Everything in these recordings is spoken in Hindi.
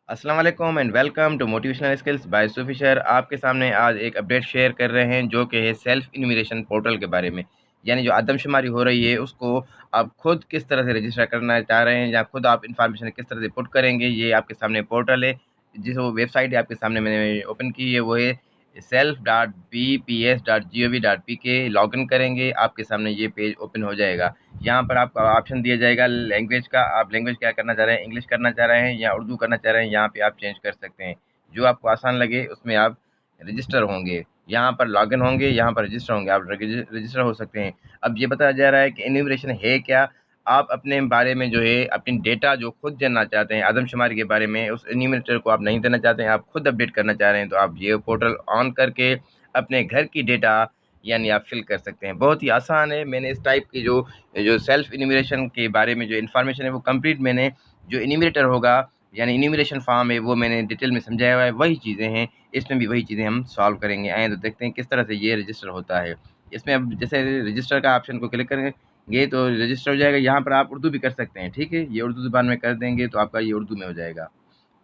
अस्सलाम वालेकुम and welcome to motivational skills by Sufi शहर। आपके सामने आज एक अपडेट शेयर कर रहे हैं जो कि है सेल्फ इन्यूमरेशन पोर्टल के बारे में। यानी जो आदमशुमारी हो रही है उसको आप खुद किस तरह से रजिस्टर करना चाह रहे हैं या खुद आप इन्फॉर्मेशन किस तरह से पुट करेंगे। ये आपके सामने पोर्टल है, जिस वो वेबसाइट है आपके सामने मैंने ओपन की है, वो है self.bps.gov.pk। लॉगिन करेंगे, आपके सामने ये पेज ओपन हो जाएगा। यहाँ पर आपको ऑप्शन दिया जाएगा लैंग्वेज का। आप लैंग्वेज क्या करना चाह रहे हैं, इंग्लिश करना चाह रहे हैं या उर्दू करना चाह रहे हैं, यहाँ पे आप चेंज कर सकते हैं। जो आपको आसान लगे उसमें आप रजिस्टर होंगे, यहाँ पर लॉगिन होंगे, यहाँ पर रजिस्टर होंगे, आप रजिस्टर हो सकते हैं। अब ये बताया जा रहा है कि एन्यूमरेशन है क्या। आप अपने बारे में जो है अपनी डेटा जो खुद जानना चाहते हैं आदमशुमारी के बारे में, उस एन्यूमरेटर को आप नहीं देना चाहते हैं, आप खुद अपडेट करना चाह रहे हैं, तो आप ये पोर्टल ऑन करके अपने घर की डेटा यानी आप फिल कर सकते हैं। बहुत ही आसान है। मैंने इस टाइप की जो जो सेल्फ इन्यूमरेशन के बारे में जो इन्फॉर्मेशन है वो कंप्लीट मैंने जो इन्यूमरेटर होगा यानी इन्यूमरेशन फॉर्म है वो मैंने डिटेल में समझाया हुआ है। वही चीज़ें हैं, इसमें भी वही चीज़ें हम सॉल्व करेंगे। आए तो देखते हैं किस तरह से ये रजिस्टर होता है। इसमें अब जैसे रजिस्टर का ऑप्शन को क्लिक करेंगे तो रजिस्टर हो जाएगा। यहाँ पर आप उर्दू भी कर सकते हैं, ठीक है। ये उर्दू ज़ुबान में कर देंगे तो आपका ये उर्दू में हो जाएगा,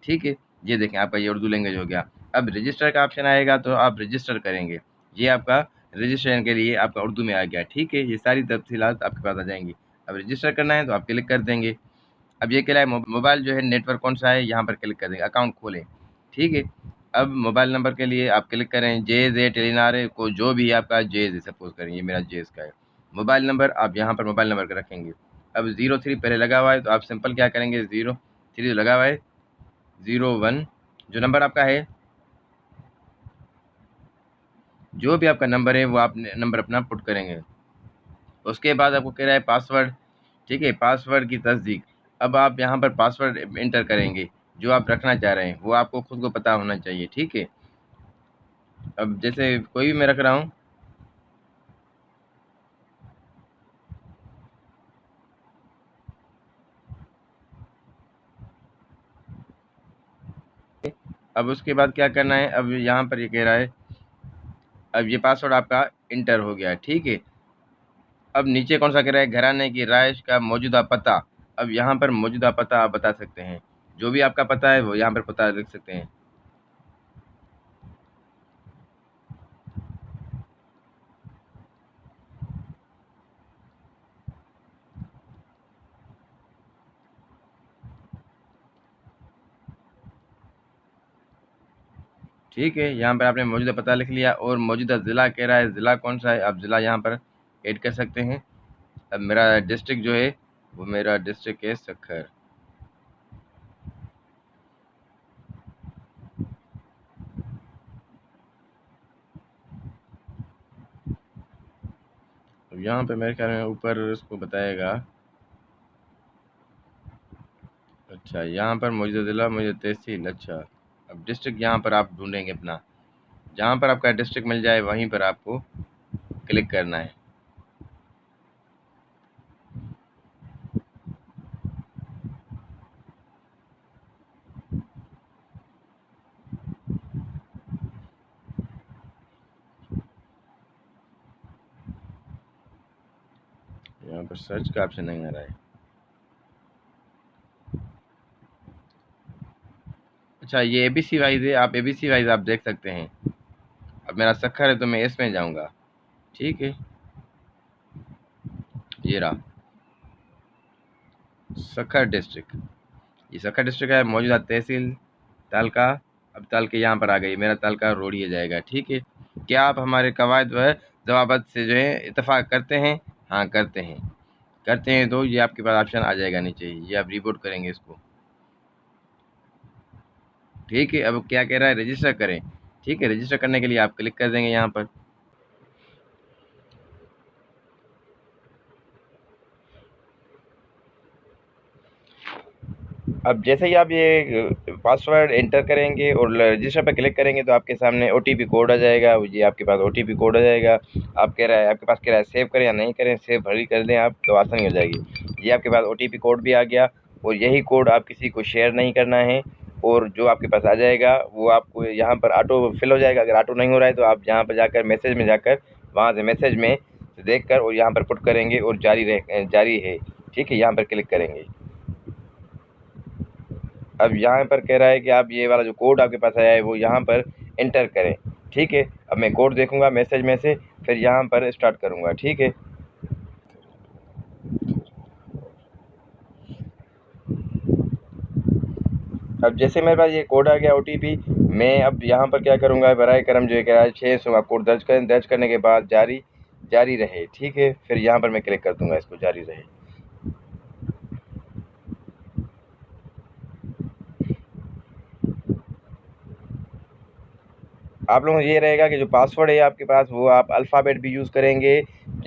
ठीक है। ये देखें आपका ये उर्दू लैंग्वेज हो गया। अब रजिस्टर का ऑप्शन आएगा तो आप रजिस्टर करेंगे। ये आपका रजिस्ट्रेशन के लिए आपका उर्दू में आ गया, ठीक है। ये सारी तफ़सीलात आपके पास आ जाएँगी। अब रजिस्टर करना है तो आप क्लिक कर देंगे। अब ये कह रहा है मोबाइल जो है नेटवर्क कौन सा है, यहाँ पर क्लिक कर देंगे, अकाउंट खोलें, ठीक है। अब मोबाइल नंबर के लिए आप क्लिक करें, जेज़ है, टेलीनार है, को जो भी है आपका जेज़ है, सपोज़ करें ये मेरा जेज़ का है। मोबाइल नंबर आप यहाँ पर मोबाइल नंबर का रखेंगे। अब 03 पहले लगा हुआ है तो आप सिंपल क्या करेंगे, 03 लगा हुआ है, 01 जो नंबर आपका है, जो भी आपका नंबर है वो आप नंबर अपना पुट करेंगे। उसके बाद आपको कह रहा है पासवर्ड, ठीक है, पासवर्ड की तस्दीक। अब आप यहाँ पर पासवर्ड एंटर करेंगे जो आप रखना चाह रहे हैं, वो आपको खुद को पता होना चाहिए, ठीक है। अब जैसे कोई भी मैं रख रहा हूँ, अब उसके बाद क्या करना है, अब यहाँ पर ये कह रहा है, अब ये पासवर्ड आपका इंटर हो गया, ठीक है। अब नीचे कौन सा कह रहा है, घराने की रहायश का मौजूदा पता। अब यहाँ पर मौजूदा पता आप बता सकते हैं, जो भी आपका पता है वो यहाँ पर पता लिख सकते हैं। ठीक है, यहाँ पर आपने मौजूदा पता लिख लिया और मौजूदा ज़िला कह रहा है, ज़िला कौन सा है, आप ज़िला यहाँ पर ऐड कर सकते हैं। अब मेरा डिस्ट्रिक्ट जो है वो मेरा डिस्ट्रिक्ट है सक्खर। अब यहाँ पे मेरे ख्याल में ऊपर उसको बताएगा। अच्छा, यहाँ पर मौजूदा ज़िला, मौजूदा तहसील, अच्छा। अब डिस्ट्रिक्ट यहाँ पर आप ढूंढेंगे अपना, जहाँ पर आपका डिस्ट्रिक्ट मिल जाए वहीं पर आपको क्लिक करना है। यहाँ पर सर्च का ऑप्शन नहीं आ रहा है। अच्छा, ये एबीसी वाइज है, आप एबीसी वाइज आप देख सकते हैं। अब मेरा सक्खर है तो मैं इसमें जाऊँगा, ठीक है। ये रहा सक्खर डिस्ट्रिक्ट, ये सक्खर डिस्ट्रिक्ट है। मौजूदा तहसील तालका, अब तालके यहाँ पर आ गई, मेरा तालका रोड़िया जाएगा, ठीक है। क्या आप हमारे कवायद व ज़वाबित से जो है इत्तेफाक करते हैं? हाँ करते हैं। करते हैं तो ये आपके पास ऑप्शन आ जाएगा नीचे, ये आप रिपोर्ट करेंगे इसको, ठीक है। अब क्या कह रहा है, रजिस्टर करें, ठीक है। रजिस्टर करने के लिए आप क्लिक कर देंगे यहाँ पर। अब जैसे ही आप ये पासवर्ड एंटर करेंगे और रजिस्टर पर क्लिक करेंगे तो आपके सामने ओटीपी कोड आ जाएगा। ये आपके पास ओटीपी कोड आ जाएगा। आप कह रहा है, आपके पास कह रहा है सेव करें या नहीं करें, सेव भरी कर दें आप तो आसानी हो जाएगी। ये आपके पास ओटीपी कोड भी आ गया और यही कोड आप किसी को शेयर नहीं करना है। और जो आपके पास आ जाएगा वो आपको यहाँ पर ऑटो फिल हो जाएगा। अगर ऑटो नहीं हो रहा है तो आप यहाँ पर जाकर मैसेज में जाकर वहाँ से मैसेज में देख कर और यहाँ पर पुट करेंगे और जारी है, ठीक है। यहाँ पर क्लिक करेंगे। अब यहाँ पर कह रहा है कि आप ये वाला जो कोड आपके पास आया है वो यहाँ पर एंटर करें। ठीक है, अब मैं कोड देखूँगा मैसेज में से, फिर यहाँ पर स्टार्ट करूँगा। ठीक है, अब जैसे मेरे पास ये कोड आ गया OTP, मैं अब यहाँ पर क्या करूँगा, बराए करम जो है क्या है 600 कोड दर्ज करने के बाद जारी जारी रहे। ठीक है, फिर यहाँ पर मैं क्लिक कर दूँगा इसको जारी रहे। आप लोगों को ये रहेगा कि जो पासवर्ड है आपके पास वो आप अल्फ़ाबेट भी यूज़ करेंगे,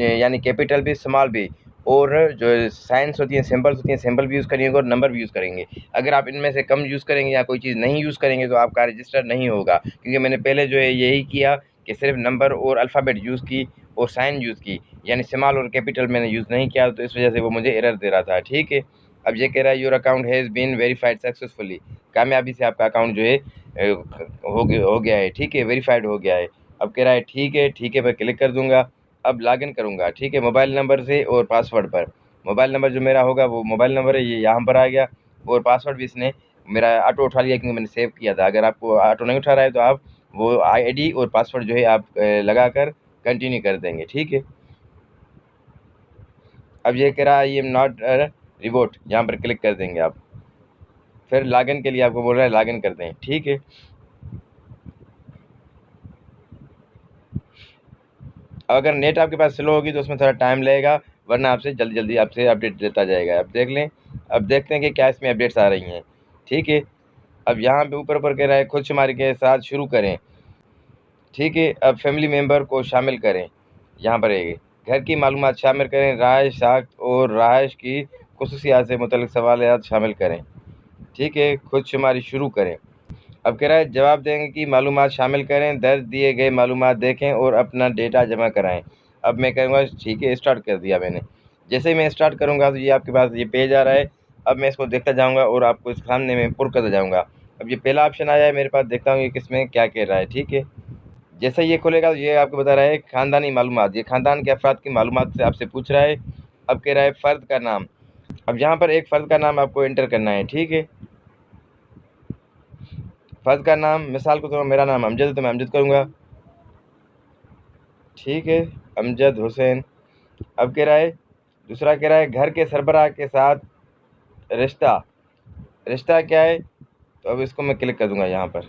यानी कैपिटल भी स्मॉल भी, और जो साइंस होती हैं सिंबल्स होती हैं सिंबल भी यूज़ करेंगे और नंबर भी यूज़ करेंगे। अगर आप इनमें से कम यूज़ करेंगे या कोई चीज़ नहीं यूज़ करेंगे तो आपका रजिस्टर नहीं होगा, क्योंकि मैंने पहले जो है यही किया कि सिर्फ नंबर और अल्फ़ाबेट यूज़ की और साइन यूज़ की, यानी स्मॉल और कैपिटल मैंने यूज़ नहीं किया, तो इस वजह से वो मुझे एरर दे रहा था। ठीक है, अब ये कह रहा है your account has been verified successfully, कामयाबी से आपका अकाउंट जो है हो गया है। ठीक है, वेरीफाइड हो गया है। अब कह रहा है ठीक है पर क्लिक कर दूंगा। अब लॉगिन करूंगा। ठीक है, मोबाइल नंबर से और पासवर्ड पर। मोबाइल नंबर जो मेरा होगा वो मोबाइल नंबर है, ये यहाँ पर आ गया, और पासवर्ड भी इसने मेरा ऑटो उठा लिया क्योंकि मैंने सेव किया था। अगर आपको ऑटो नहीं उठा रहा है तो आप वो ID और पासवर्ड जो है आप लगा कर कंटिन्यू कर देंगे। ठीक है, अब ये कह रहा है आई एम नॉट रिवोट, यहाँ पर क्लिक कर देंगे आप। फिर लॉगिन के लिए आपको बोल रहा है लॉगिन कर दें। ठीक है, अगर नेट आपके पास स्लो होगी तो उसमें थोड़ा टाइम लगेगा, वरना आपसे जल्दी जल्दी आपसे अपडेट देता जाएगा। अब देख लें, अब देखते हैं कि क्या इसमें अपडेट्स आ रही हैं। ठीक है, अब यहाँ पे ऊपर ऊपर कह रहा है खुद शुमारी के साथ शुरू करें। ठीक है, अब फैमिली मेम्बर को शामिल करें, यहाँ पर है घर की मालूमात शामिल करें, रहायश साख्त और रहायश की खसूसियात से मुतल्लिक सवालियात शामिल करें। ठीक है, खुद शुमारी शुरू करें। अब कह रहा है जवाब देंगे कि मालूमात शामिल करें, दर्ज दिए गए मालूमात देखें और अपना डेटा जमा कराएं। अब मैं करूँगा ठीक है, स्टार्ट कर दिया मैंने। जैसे ही मैं स्टार्ट करूँगा तो ये आपके पास ये पेज आ रहा है। अब मैं इसको देखता जाऊँगा और आपको इस सामने में पुर करता जाऊँगा। अब ये पहला ऑप्शन आया है मेरे पास, देखता हूँ ये किसमें क्या कह रहा है। ठीक है, जैसे ये खोलेगा तो ये आपको बता रहा है ख़ानदानी मालूमात, ये ख़ानदान के अफराद की मालूमात से आपसे पूछ रहा है। अब कह रहा है फ़र्द का नाम, अब यहाँ पर एक फ़र्द का नाम आपको एंटर करना है। ठीक है, फ़र्द का नाम, मिसाल के तौर पर मेरा नाम अमजद है तो मैं अमजद करूँगा। ठीक है, अमजद हुसैन। अब कह रहा है दूसरा, कह रहा है घर के सरबराह के साथ रिश्ता, रिश्ता क्या है, तो अब इसको मैं क्लिक कर दूंगा यहाँ पर।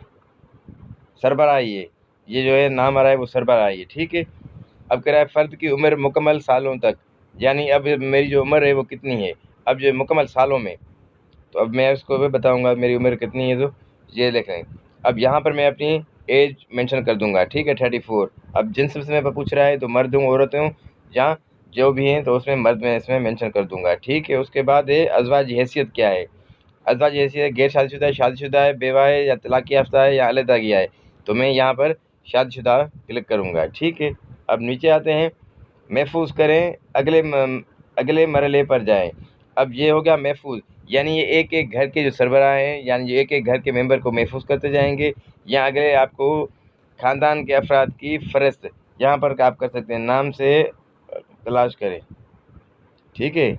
सरबराह, ये जो है नाम आ रहा है वो सरबराह है। ठीक है, अब कह रहा है फ़र्द की उम्र मुकम्मल सालों तक, यानी अब मेरी जो उम्र है वो कितनी है, अब जो मुकम्मल सालों में, तो अब मैं उसको भी बताऊंगा मेरी उम्र कितनी है। तो ये देखें, अब यहाँ पर मैं अपनी एज मेंशन कर दूंगा। ठीक है, 34। अब जिनस में पर पूछ रहा है तो मर्द हूँ औरत हूँ, जहाँ जो भी हैं तो उसमें मर्द में इसमें मेंशन कर दूंगा। ठीक है, उसके बाद है अज़वाज हैसियत क्या है, अज़वाज हैसियत गैर शादीशुदा है, शादीशुदा है, बेवा है, या तलाक़ याफ्ता है, या अलहदा किया है, तो मैं यहाँ पर शादीशुदा क्लिक करूँगा। ठीक है, अब नीचे आते हैं, महफूज करें, अगले मरहले पर जाएं। अब ये हो गया महफूज, यानी ये एक एक घर के जो सरबराह हैं, यानी ये एक एक घर के मेंबर को महफूज करते जाएंगे, या अगले आपको ख़ानदान के अफराद की फ़हरिस्त यहाँ पर आप कर सकते हैं, नाम से तलाश करें। ठीक है,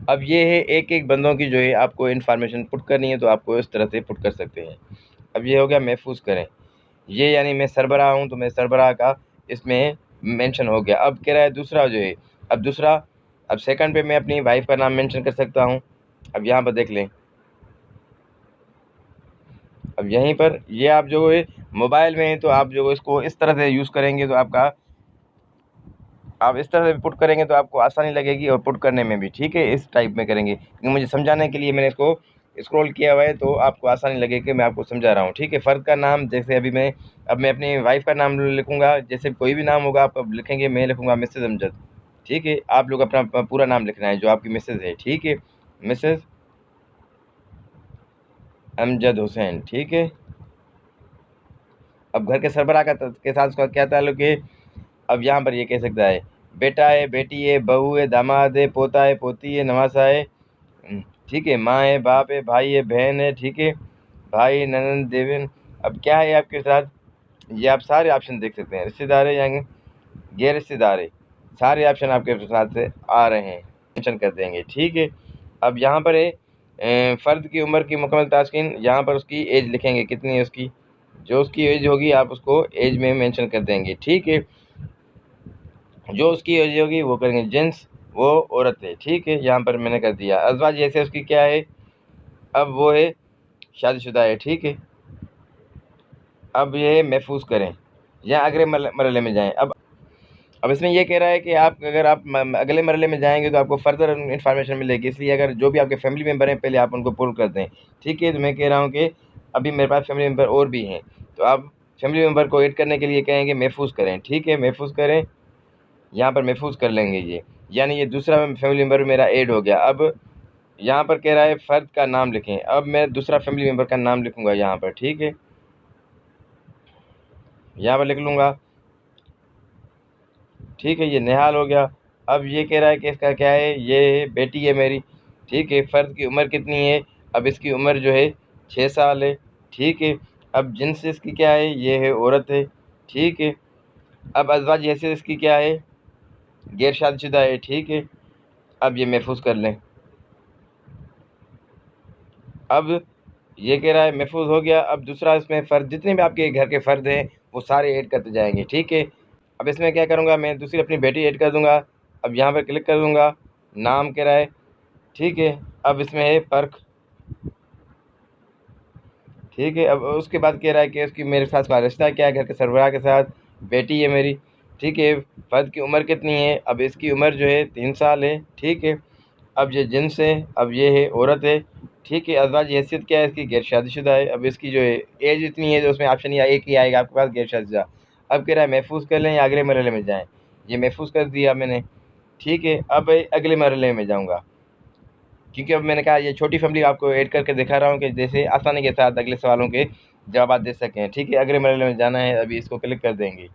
अब ये है एक एक बंदों की जो है आपको इन्फॉर्मेशन पुट करनी है तो आपको इस तरह से पुट कर सकते हैं। अब ये हो गया महफूज करें, ये यानी मैं सरबराह हूँ तो मैं सरबराह का इसमें मेंशन हो गया। अब कह रहा है दूसरा जो है, अब दूसरा, अब सेकंड पे मैं अपनी वाइफ का नाम मेंशन कर सकता हूँ। अब यहाँ पर देख लें, अब यहीं पर ये आप जो है मोबाइल में है तो आप जो इसको इस तरह से यूज़ करेंगे तो आपका, आप इस तरह से पुट करेंगे तो आपको आसानी लगेगी और पुट करने में भी। ठीक है, इस टाइप में करेंगे क्योंकि मुझे समझाने के लिए मैंने इसको स्क्रॉल किया हुआ है तो आपको आसानी लगेगी कि मैं आपको समझा रहा हूँ। ठीक है, फ़र्द का नाम, जैसे अभी मैं, अब मैं अपनी वाइफ का नाम लिखूँगा, जैसे कोई भी नाम होगा आप अब लिखेंगे, मैं लिखूँगा मिसेज़ अमजद। ठीक है, आप लोग अपना पूरा नाम लिखना है जो आपकी मिसेज़ है। ठीक है, मिसेज़ अमजद हुसैन। ठीक है, अब घर के सरबराह के साथ उसका क्या ताल्लुक़ है, अब यहाँ पर ये कह सकता है बेटा है, बेटी है, बहू है, दामाद है, पोता है, पोती है, नवासा है। ठीक है, माँ है, बाप है, भाई है, बहन है। ठीक है, भाई, ननद, देवन। अब क्या है आपके साथ, ये आप सारे ऑप्शन देख सकते हैं, रिश्तेदार है या गैर रिश्तेदार है, सारे ऑप्शन आपके साथ से आ रहे हैं, मेंशन कर देंगे। ठीक है, अब यहाँ पर है फ़र्द की उम्र की मुकम्मल तास्कीन, यहाँ पर उसकी एज लिखेंगे कितनी है उसकी, जो उसकी एज होगी आप उसको एज में मेंशन कर देंगे, ठीक है। जो उसकी एज होगी वो करेंगे जिन्स, वो औरत है, ठीक है, यहाँ पर मैंने कर दिया। अज़वाज जैसे उसकी क्या है, अब वो है शादीशुदा है, ठीक है। अब ये महफूज करें या अगले मरहले में जाएँ। अब इसमें ये कह रहा है कि आप अगर आप अगले मरहले में जाएंगे तो आपको फर्दर इन्फॉर्मेशन मिलेगी, इसलिए अगर जो भी आपके फैमिली मेम्बर हैं पहले आप उनको पुल कर दें, ठीक है। तो मैं कह रहा हूँ कि अभी मेरे पास फैमिली मेम्बर और भी हैं, तो आप फैमिली मेम्बर को ऐड करने के लिए कहेंगे महफूज करें, ठीक है, महफूज करें, यहाँ पर महफूज कर लेंगे ये, यानी ये दूसरा फैमिली मेम्बर मेरा ऐड हो गया। अब यहाँ पर कह रहा है फ़र्द का नाम लिखें, अब मैं दूसरा फैमिली मेम्बर का नाम लिखूँगा यहाँ पर, ठीक है, यहाँ पर लिख लूँगा, ठीक है, ये निहाल हो गया। अब ये कह रहा है कि इसका क्या है, ये बेटी है मेरी, ठीक है। फ़र्द की उम्र कितनी है, अब इसकी उम्र जो है 6 साल है, ठीक है। अब जिन्स इसकी क्या है, ये है औरत है, ठीक है। अब अज़वाज हैसियत इसकी क्या है, गैर शादीशुदा है, ठीक है। अब ये महफूज कर लें। अब ये कह रहा है महफूज हो गया। अब दूसरा इसमें फ़र्द जितने भी आपके घर के फ़र्द हैं वो सारे ऐड करते जाएंगे, ठीक है। अब इसमें क्या करूँगा, मैं दूसरी अपनी बेटी ऐड कर दूँगा। अब यहाँ पर क्लिक कर दूँगा, नाम कह रहा है, ठीक है। अब इसमें है पर्क, ठीक है। अब उसके बाद कह रहा है कि उसकी मेरे साथ का रिश्ता क्या है, घर के सरबराह के साथ, बेटी है मेरी, ठीक है। फ़र्द की उम्र कितनी है, अब इसकी उम्र जो है 3 साल है, ठीक है। अब ये जिन्स है, अब ये है औरत है, ठीक है। अज़वाज हैसियत क्या है इसकी, गैर शादीशुदा है। अब इसकी जो है एज इतनी है, जो उसमें ऑप्शन या एक ही आएगा आपके पास, गैर शादीशुदा। अब कह रहा है महफूज कर लें या अगले मरहले में जाएँ, ये महफूज कर दिया मैंने, ठीक है। अब अगले मरहले में जाऊँगा, क्योंकि अब मैंने कहा ये छोटी फैमिली आपको ऐड करके दिखा रहा हूँ कि जैसे आसानी के साथ अगले सवालों के जवाब आप दे सकें, ठीक है। अगले मरहले में जाना है, अभी इसको क्लिक कर देंगे।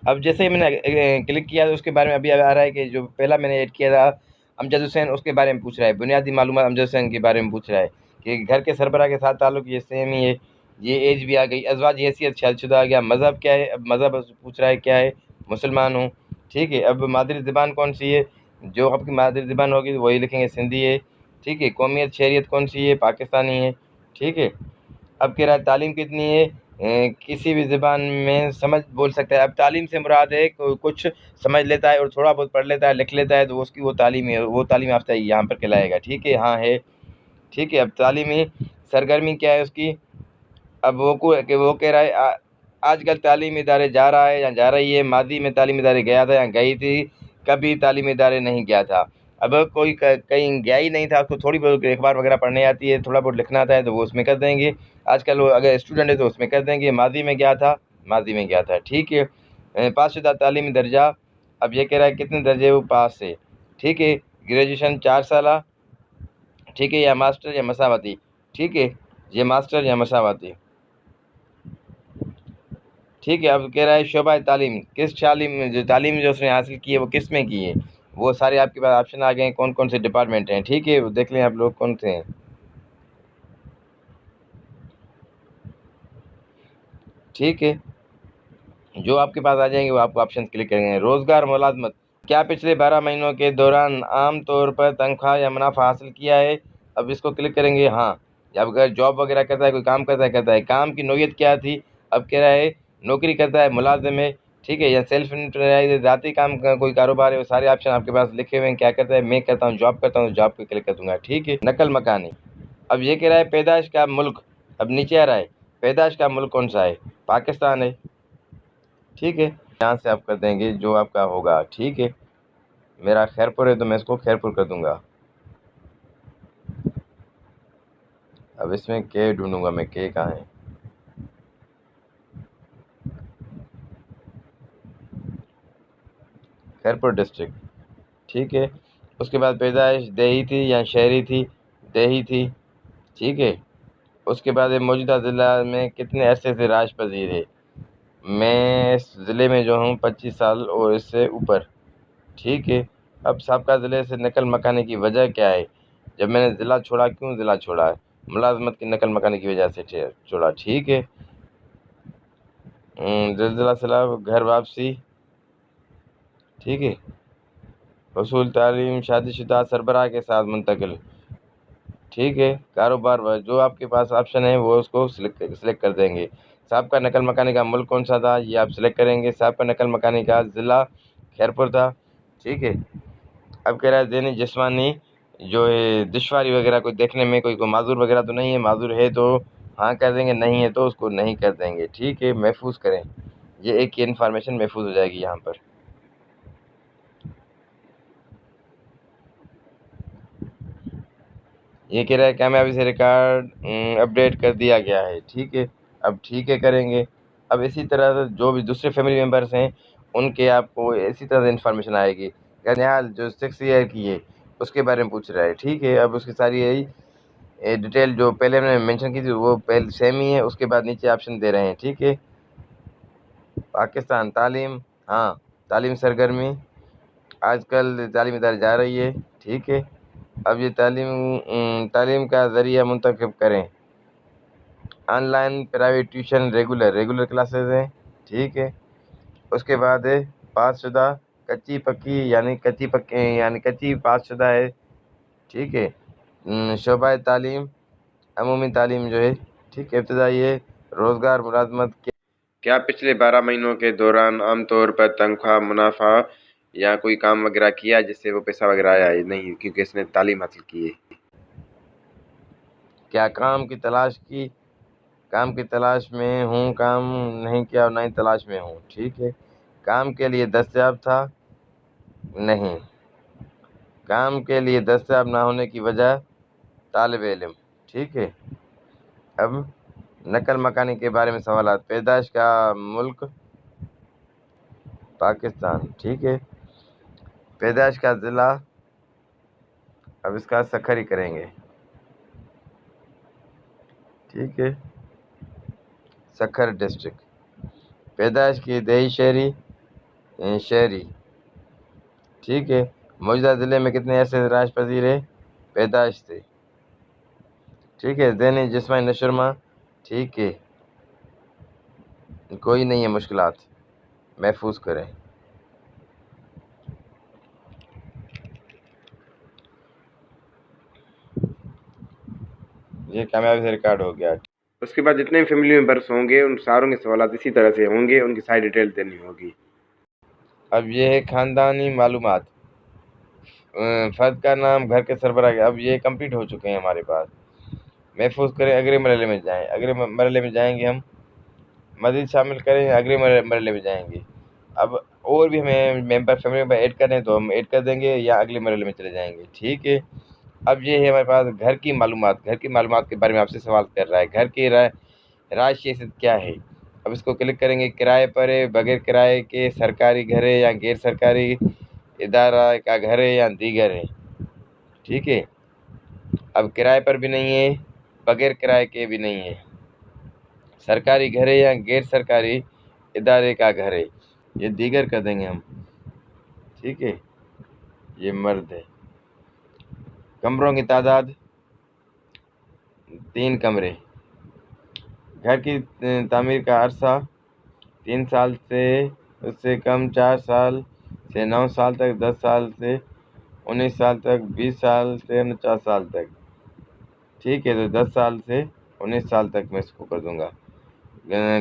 अब जैसे ही मैंने क्लिक किया तो उसके बारे में अभी आ रहा है कि जो पहला मैंने ऐड किया था अमजद हुसैन, उसके बारे में पूछ रहा है, बुनियादी मालूमात अमजद हुसैन के बारे में पूछ रहा है कि घर के सरबराह के साथ ताल्लुक़ ये सेम ही है, ये एज भी आ गई, अज़वाज हैसियत शादीशुदा आ गया, मज़हब क्या है, अब मज़हब पूछ रहा है क्या है, मुसलमान हूँ, ठीक है। अब मादरी ज़बान कौन सी है, जो आपकी मादरी ज़बान होगी वही लिखेंगे, सिंधी है, ठीक है। कौमियत शहरियत कौन सी है, पाकिस्तानी है, ठीक है। अब कह रहा है तालीम कितनी है, किसी भी ज़बान में समझ बोल सकता है। अब तालीम से मुराद है कुछ समझ लेता है और थोड़ा बहुत पढ़ लेता है, लिख लेता है, तो उसकी वो तालीम है, वो तालीम याफ्ता यहाँ पर कहलाएगा, ठीक है, हाँ है, ठीक है। अब तालीमी सरगर्मी क्या है उसकी, अब वो कह रहा है आजकल तालीमी इदारे जा रहा है या जा रही है, मादी में तालीमी इदारे गया था या गई थी, कभी तालीमी इदारे नहीं गया था। अब कोई कहीं गया ही नहीं था, उसको थोड़ी बहुत अखबार वगैरह पढ़ने आती है, थोड़ा बहुत लिखना आता है, तो वो उसमें कर देंगे। आजकल वो अगर स्टूडेंट है तो उसमें कर देंगे, मादी में गया था, मादी में गया था, ठीक है। पासशुदा तालीमी दर्जा, अब ये कह रहा है कितने दर्जे वो पास है, ठीक है। ग्रेजुएशन 4 साल, ठीक है, या मास्टर या मसावती, ठीक है, ये मास्टर या मसावती, ठीक है। अब कह रहा है शोबा तालीम, किस तालीम जो उसने हासिल की है वो किस में की है, वो सारे आपके पास ऑप्शन आ गए हैं, कौन कौन से डिपार्टमेंट हैं, ठीक है, वो देख लें आप लोग कौन से हैं, ठीक है। जो आपके पास आ जाएंगे वो आपको ऑप्शन क्लिक करेंगे। रोज़गार मुलाजमत, क्या पिछले 12 महीनों के दौरान आम तौर पर तनख्वाह या मुनाफा हासिल किया है, अब इसको क्लिक करेंगे हाँ, या अगर जॉब वगैरह करता है, कोई काम करता है, काम की नौयत क्या थी, अब कह रहा है नौकरी करता है, मुलाजिम है, ठीक है, या सेल्फ एम्प्लॉयड ज़ाती काम का कोई कारोबार है, वो सारे ऑप्शन आपके पास लिखे हुए हैं। क्या करता है, मैं करता हूँ जॉब करता हूँ, जॉब पे क्लिक कर दूंगा, ठीक है। नकल मकानी, अब ये कह रहा है पैदाइश का मुल्क, अब नीचे आ रहा है पैदाइश का मुल्क कौन सा है, पाकिस्तान है, ठीक है। यहाँ से आप कर देंगे जो आपका होगा, ठीक है। मेरा खैरपुर है तो मैं इसको खैरपुर कर दूंगा। अब इसमें के ढूंढूंगा मैं, के कहाँ है, खैरपुर डिस्ट्रिक्ट, ठीक है। उसके बाद पैदाइश देही थी या शहरी थी, देही थी, ठीक है। उसके बाद ये मौजूदा ज़िला में कितने अरसे से राज पजीर है, मैं इस ज़िले में जो हूँ 25 साल और इससे ऊपर, ठीक है। अब साबका ज़िले से नकल मकाने की वजह क्या है, जब मैंने ज़िला छोड़ा, क्यों ज़िला छोड़ा है, मुलाजमत की नकल मकाने की वजह से छोड़ा, ठीक है। ज़िलज़िला सैलाब, घर वापसी, ठीक है। वसूल तालीम शादीशुदा सरबराह के साथ मुंतकिल। ठीक है। कारोबार जो आपके पास ऑप्शन है वो उसको सिलेक्ट कर देंगे। साहब का नकल मकानी का मुल्क कौन सा था, ये आप सिलेक्ट करेंगे। साहब का नकल मकानी का ज़िला खैरपुर था। ठीक है। अब कह रहा है ज़हनी जिस्मानी जो है दुश्वारी वगैरह कोई देखने में कोई माजूर वगैरह तो नहीं है, माजूर है तो हाँ कर देंगे, नहीं है तो उसको नहीं कर देंगे। ठीक है। महफूज करें, ये एक ही इन्फॉर्मेशन महफूज हो जाएगी यहाँ पर। ये कह रहा है कामयाबी से रिकॉर्ड अपडेट कर दिया गया है। ठीक है। अब ठीक है करेंगे। अब इसी तरह से जो भी दूसरे फैमिली मेम्बर्स हैं उनके आपको इसी तरह से इन्फॉर्मेशन आएगी। निहाल जो 6 ईयर की है उसके बारे में पूछ रहा है। ठीक है। अब उसकी सारी यही डिटेल जो पहले हमने मेंशन की थी वो पहले सेम ही है, उसके बाद नीचे ऑप्शन दे रहे हैं। ठीक है। पाकिस्तान तालीम, हाँ तालीम सरगर्मी, आजकल तालीम इदारे जा रही है। ठीक है। अब ये तालीम का ज़रिया मुंतखब करें। Online, private, tuition, regular classes हैं। ठीक है। उसके बाद है पासशुदा, कच्ची पक्की यानी कच्ची पासशुदा है। ठीक है। शोबा तालीम, अमूमी तालीम जो है। ठीक है। इब्तदाई है। रोज़गार मुलाजमत के क्या पिछले 12 महीनों के दौरान आमतौर पर तनख्वाह, मुनाफा या कोई काम वगैरह किया जिससे वो पैसा वगैरह आया है? नहीं, क्योंकि इसने तालीम हासिल की है। क्या काम की तलाश में हूँ, काम नहीं किया और ना ही तलाश में हूँ। ठीक है। काम के लिए दस्तयाब था, नहीं। काम के लिए दस्तयाब ना होने की वजह तालिब इल्म। ठीक है। अब नकल मकानी के बारे में सवालात। पैदाइश का मुल्क पाकिस्तान। ठीक है। पैदाइश का ज़िला, अब इसका सखर ही करेंगे। ठीक है। सखर डिस्ट्रिक्ट। पैदाइश की दही शहरी। ठीक है। मौजूदा ज़िले में कितने ऐसे राज पजीर है पैदाइश से? ठीक है। ज़हनी जिस्मानी नशरमा। ठीक है। कोई नहीं है मुश्किलात, महफूज करें। ये कामयाबी से रिकॉर्ड हो गया। उसके बाद जितने भी फैमिली मेम्बर्स होंगे उन सारों के सवाल इसी तरह से होंगे, उनकी सारी डिटेल देनी होगी। अब ये है ख़ानदानी मालूमात। फ़र्द का नाम, घर के सरबराह। अब ये कंप्लीट हो चुके हैं हमारे पास। महफूज करें, अगले मरहले में जाएँ। अगले मरहले में जाएंगे हम, मज़ीद शामिल करें, अगले मरहले में जाएंगे। अब और भी हमें मेंबर फैमिली मेम्बर ऐड करने हैं तो हम ऐड कर देंगे या अगले मरहले में चले जाएंगे। ठीक है। अब ये है हमारे पास घर की मालूमात के बारे में आपसे सवाल कर रहा है। घर की राशि हैसियत क्या है? अब इसको क्लिक करेंगे। किराए पर है, बगैर किराए के, सरकारी घर है या गैर सरकारी इदारा का घर है या दीगर है। ठीक है। अब किराए पर भी नहीं है, बगैर किराए के भी नहीं है, सरकारी घर है या गैर सरकारी इदारे का घर है, ये दीगर कर देंगे हम। ठीक है। ये मर्द है। कमरों की तादाद 3 कमरे। घर की तामीर का अरसा 3 साल से उससे कम, 4 साल से 9 साल तक, 10 साल से 19 साल तक, 20 साल से 49 साल तक। ठीक है। तो 10 साल से 19 साल तक मैं इसको कर दूंगा।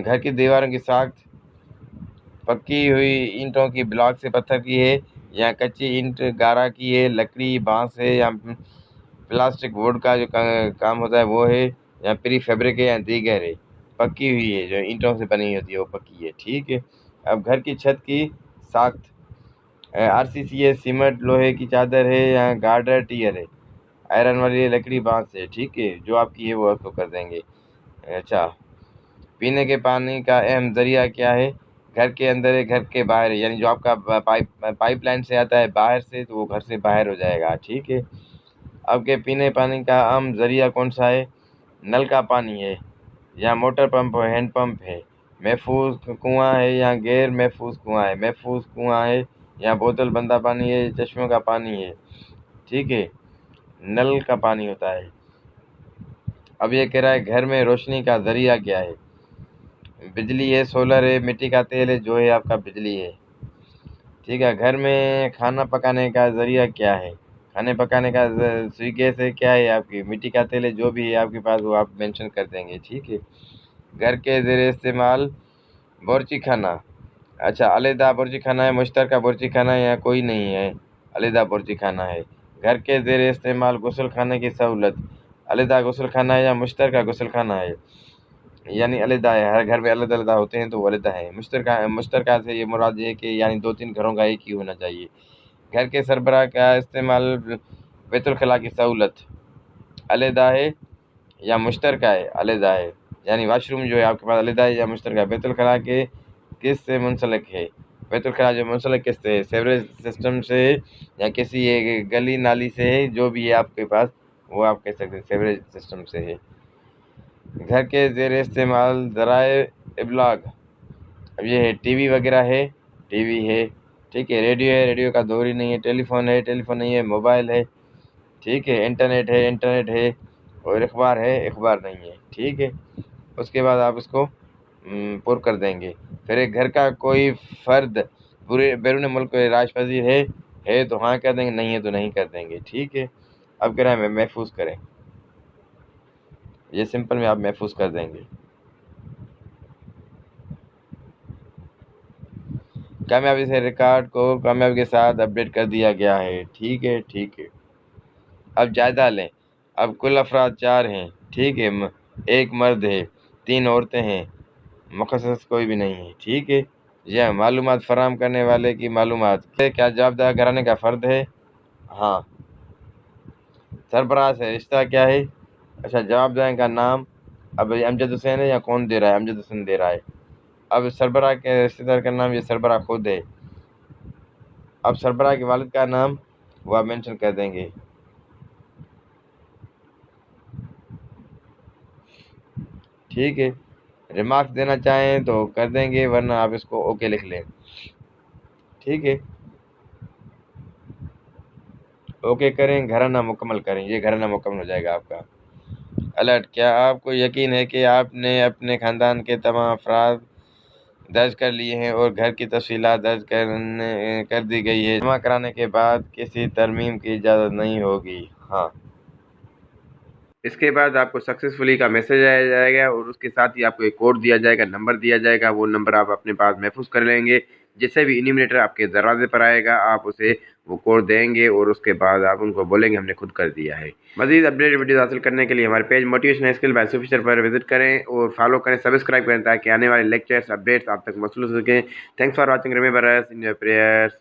घर की दीवारों की साख्त पक्की हुई ईंटों की, ब्लॉक से पत्थर की है या कच्ची ईंट गारा की है, लकड़ी बांस है या प्लास्टिक वुड का जो काम होता है वो है, या प्री फैब्रिक है या दीगर है। पक्की हुई है, जो ईंटों से बनी होती है वो पक्की है। ठीक है। अब घर की छत की साख्त आरसीसी है, सीमेंट लोहे की चादर है या गार्डर टियर है, आयरन वाली है, लकड़ी बांस है। ठीक है। जो आपकी है वो आपको कर देंगे। अच्छा, पीने के पानी का अहम ज़रिया क्या है? घर के अंदर है, घर के बाहर है, यानी जो आपका पाइपलाइन से आता है बाहर से तो वो घर से बाहर हो जाएगा। ठीक है। आपके पीने पानी का आम ज़रिया कौन सा है? नल का पानी है या मोटर पंप हैंड पंप है, महफूज कुआं है या गैर महफूज कुआं है, महफूज कुआं है या बोतल बंदा पानी है, चश्मों का पानी है। ठीक है। नल का पानी होता है। अब ये कह रहा है घर में रोशनी का ज़रिया क्या है? बिजली है, सोलर है, मिट्टी का तेल है, जो है आपका बिजली है। ठीक है। घर में खाना पकाने का ज़रिया क्या है? खाने पकाने का सुई गैस है, क्या है आपकी, मिट्टी का तेल है, जो भी है आपके पास वो आप मेंशन कर देंगे। ठीक है। घर के ज़ेर इस्तेमाल बावर्ची खाना, अच्छा अलहदा बावर्ची खाना है, मुश्तरका बावर्ची खाना है, या कोई नहीं है, अलहदा बावर्ची खाना है। घर के ज़ेर इस्तेमाल गुस्ल खाने की सहूलत, अलहदा गुस्ल खाना है या मुश्तरका गुस्ल खाना है, यानी अलहदा है, हर घर में अलग-अलग होते हैं तो वो अलहदा है। मुश्तरका से ये मुराद ये है कि यानी 2-3 घरों का एक ही होना चाहिए। घर के सरबराह का इस्तेमाल बैतुल खला की सहूलत, अलहदा है या मुश्तरका है, अलहदा है, यानी वाशरूम जो है आपके पास अलहदा है या मुश्तरका है। बैतुल खला के किस से मुंसलिक है? बैतुल खला जो मुंसलिक किससे है? सीवरेज सिस्टम से या किसी एक गली नाली से है, जो भी है आपके पास वो आप कह सकते हैं सीवरेज सिस्टम से है। घर के ज़ेर इस्तेमाल ज़राए इब्लाग, अब ये है टीवी वगैरह है, टीवी है, ठीक है, रेडियो है, रेडियो का दौर ही नहीं है, टेलीफोन है, टेलीफोन नहीं है, मोबाइल है, ठीक है, इंटरनेट है, इंटरनेट है, और अखबार है, अखबार नहीं है। ठीक है। उसके बाद आप इसको पुर कर देंगे। फिर एक घर का कोई फ़र्द पूरे बैरून मुल्क राज पज़ीर है तो हाँ कर देंगे, नहीं है तो नहीं कर देंगे। ठीक है। अब कह रहा है महफूज करें, ये सिंपल में आप महफूज कर देंगे। कामयाबी से रिकॉर्ड को कामयाबी के साथ अपडेट कर दिया गया है। ठीक है, ठीक है। अब जायज़ा लें। अब कुल अफराद 4 हैं। ठीक है। 1 मर्द है, 3 औरतें हैं, मुखस्सस कोई भी नहीं है। ठीक है। यह मालूमात फराहम करने वाले की मालूमात क्या जवाबदार घराने का फ़र्द है? हाँ। सरबराह से रिश्ता क्या है? अच्छा, जवाबदार का नाम, अब ये अमजद हुसैन है या कौन दे रहा है? अमजद हुसैन दे रहा है। अब सरबराह के रिश्तेदार का नाम, ये सरबराह खुद है। अब सरबराह के वालिद का नाम वो आप मेंशन कर देंगे। ठीक है। रिमार्क्स देना चाहें तो कर देंगे, वरना आप इसको ओके लिख लें। ठीक है। ओके करें, घराना मुकम्मल करें, ये घराना मुकम्मल हो जाएगा आपका। अलर्ट, क्या आपको यकीन है कि आपने अपने ख़ानदान के तमाम अफराद दर्ज कर लिए हैं और घर की तफ़सीलात दर्ज कर दी गई है? जमा कराने के बाद किसी तरमीम की इजाज़त नहीं होगी। हाँ। इसके बाद आपको सक्सेसफुली का मैसेज आया जाएगा और उसके साथ ही आपको एक कोड दिया जाएगा, नंबर दिया जाएगा। वो नंबर आप अपने पास महफूज कर लेंगे। जिससे भी इन्यूमरेटर आपके दरवाजे पर आएगा, आप उसे वो कोड देंगे और उसके बाद आप उनको बोलेंगे हमने खुद कर दिया है। मज़ीद अपडेट वीडियो हासिल करने के लिए हमारे पेज मोटिवेशनल स्किल बाय सुफिशर पर विजिट करें और फॉलो करें, सब्सक्राइब करें, ताकि आने वाले लेक्चर्स अपडेट्स आप तक मौसूल हो सकें। Thanks for watching, remember us in your prayers.